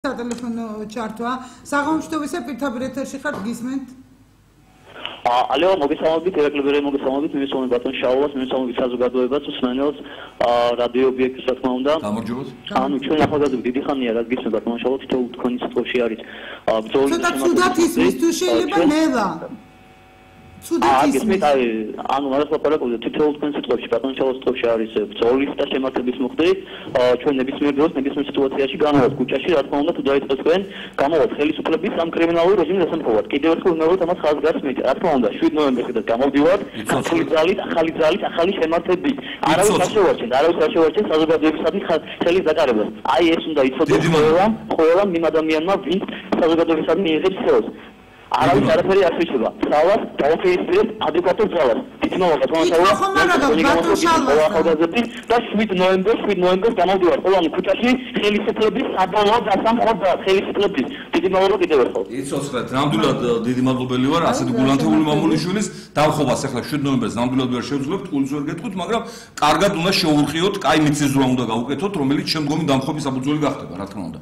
სატელეფონო ჩართვა საღამოშტოვისა პირდაპირ ეთერში ხართ გისმენთ? ალეო მოგესალმებით, ირაკლი მოგესალმებით, მივესალმებით ბატონ შაულას, მივესალმებით საზოგადოებას, უსმენელს, რადიო ობიექტს რა თქმა უნდა. გამარჯობათ. ანუ ჩვენ ახალგაზრდები დიდი ხანია რა გისმენთ ბატონ შაულას, თითოეულ თქვენი სიტყვაში არის ბრძოლის ცოტა ცუდად ისმის თუ შეიძლება ნელა. ცუდად ისმის. ანუ მაგალითად თითოეულ თქვენ სიტყვებში ბატონ შაულას სიტყვაში არის ბრძოლის და შემართების მოხდით, ჩვენ ნებისმიერ დროს, ნებისმიერ სიტუაციაში გამოვართ ქუჩაში, რა თქმა უნდა თუ დაიწყოს თქვენ, გამოვართ ხელისუფლების ამ კრიმინალური რეჟიმის დასამხობად. კიდევ ერთხელ უნდა ამას ხაზგასმით, რა თქმა უნდა 7 ნოემბერში გამოვდივართ, ახალი ძალით, ახალი შემართებით. არავის არ შევარჩენთ საზოგადოებისადმი ხელის დაკარებას. აი ეს უნდა იცოდეს ყველა იმ ადამიანმა, ვინც საზოგადოებისადმი მიიღებს ხელს. არავის არაფერი არ შეჩება. ძალას დაუპირისპირეთ ადეკვატურ ძალას. თითქმის ახალგაზრდები და 7 ნოემბერს გამოვდივართ ყველანი ქუჩაში ხელისუფლების საბოლოო დასამხობად. ხელისუფლების დიდი მადლობა კიდევ ერთხელ. იცოცხლეთ, ნამდვილად დიდი მადლობელი ვარ ასეთი გულანთებული მამულიშვილის დავხობას ახლა 7 ნოემბერს ნამდვილად ვერ შევძლებთ, გულს ვერ გეტყვით, მაგრამ კარგად უნდა შევურყიოთ, კაი მიწისძვრა უნდა გავუკეთოთ, რომელიც შემდგომი დამხობის საფუძველი გახდება, რა თქმა უნდა.